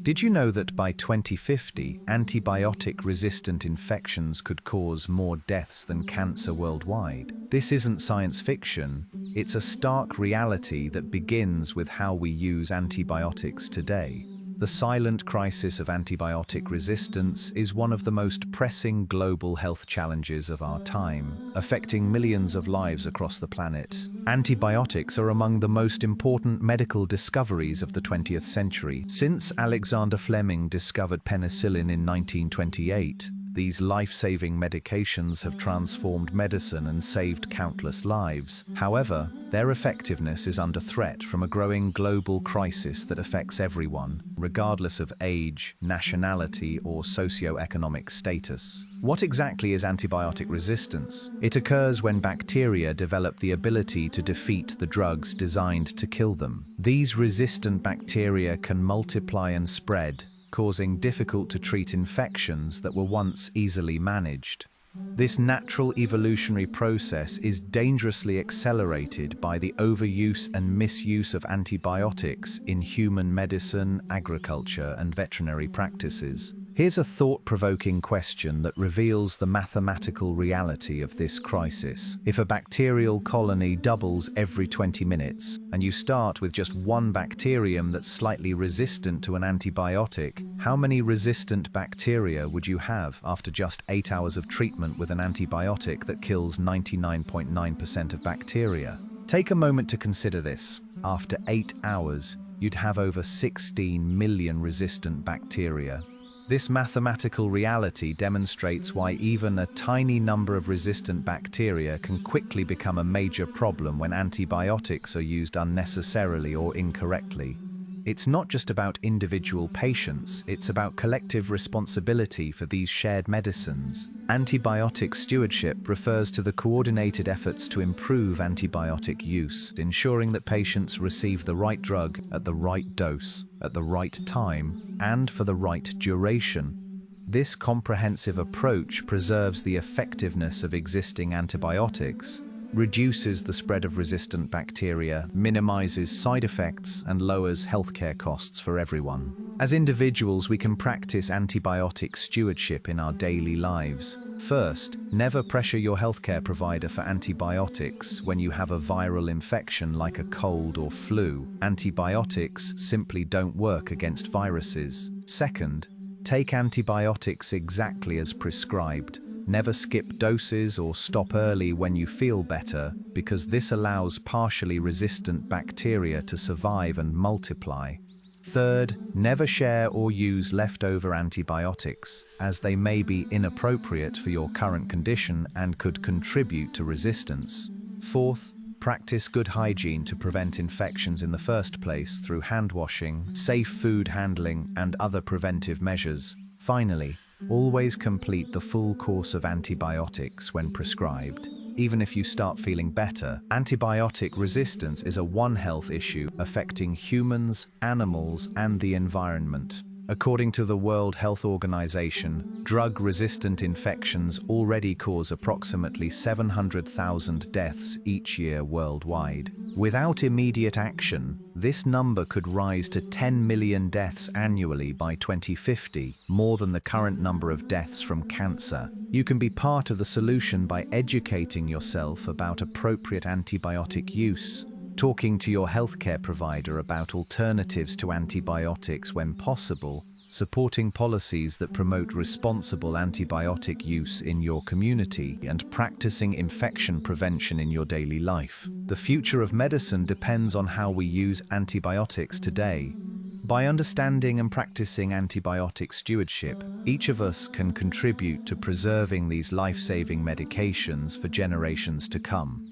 Did you know that by 2050, antibiotic-resistant infections could cause more deaths than cancer worldwide? This isn't science fiction, it's a stark reality that begins with how we use antibiotics today. The silent crisis of antibiotic resistance is one of the most pressing global health challenges of our time, affecting millions of lives across the planet. Antibiotics are among the most important medical discoveries of the 20th century. Since Alexander Fleming discovered penicillin in 1928, these life-saving medications have transformed medicine and saved countless lives. However, their effectiveness is under threat from a growing global crisis that affects everyone, regardless of age, nationality, or socioeconomic status. What exactly is antibiotic resistance? It occurs when bacteria develop the ability to defeat the drugs designed to kill them. These resistant bacteria can multiply and spread, causing difficult-to-treat infections that were once easily managed. This natural evolutionary process is dangerously accelerated by the overuse and misuse of antibiotics in human medicine, agriculture, and veterinary practices. Here's a thought-provoking question that reveals the mathematical reality of this crisis. If a bacterial colony doubles every 20 minutes, and you start with just one bacterium that's slightly resistant to an antibiotic, how many resistant bacteria would you have after just 8 hours of treatment with an antibiotic that kills 99.9% of bacteria? Take a moment to consider this. After 8 hours, you'd have over 16 million resistant bacteria. This mathematical reality demonstrates why even a tiny number of resistant bacteria can quickly become a major problem when antibiotics are used unnecessarily or incorrectly. It's not just about individual patients, it's about collective responsibility for these shared medicines. Antibiotic stewardship refers to the coordinated efforts to improve antibiotic use, ensuring that patients receive the right drug at the right dose, at the right time, and for the right duration. This comprehensive approach preserves the effectiveness of existing antibiotics, reduces the spread of resistant bacteria, minimizes side effects, and lowers healthcare costs for everyone. As individuals, we can practice antibiotic stewardship in our daily lives. First, never pressure your healthcare provider for antibiotics when you have a viral infection like a cold or flu. Antibiotics simply don't work against viruses. Second, take antibiotics exactly as prescribed. Never skip doses or stop early when you feel better, because this allows partially resistant bacteria to survive and multiply. Third, never share or use leftover antibiotics, as they may be inappropriate for your current condition and could contribute to resistance. Fourth, practice good hygiene to prevent infections in the first place through hand washing, safe food handling, and other preventive measures. Finally, always complete the full course of antibiotics when prescribed. Even if you start feeling better, antibiotic resistance is a One Health issue affecting humans, animals, and the environment. According to the World Health Organization, drug-resistant infections already cause approximately 700,000 deaths each year worldwide. Without immediate action, this number could rise to 10 million deaths annually by 2050, more than the current number of deaths from cancer. You can be part of the solution by educating yourself about appropriate antibiotic use, talking to your healthcare provider about alternatives to antibiotics when possible, supporting policies that promote responsible antibiotic use in your community, and practicing infection prevention in your daily life. The future of medicine depends on how we use antibiotics today. By understanding and practicing antibiotic stewardship, each of us can contribute to preserving these life-saving medications for generations to come.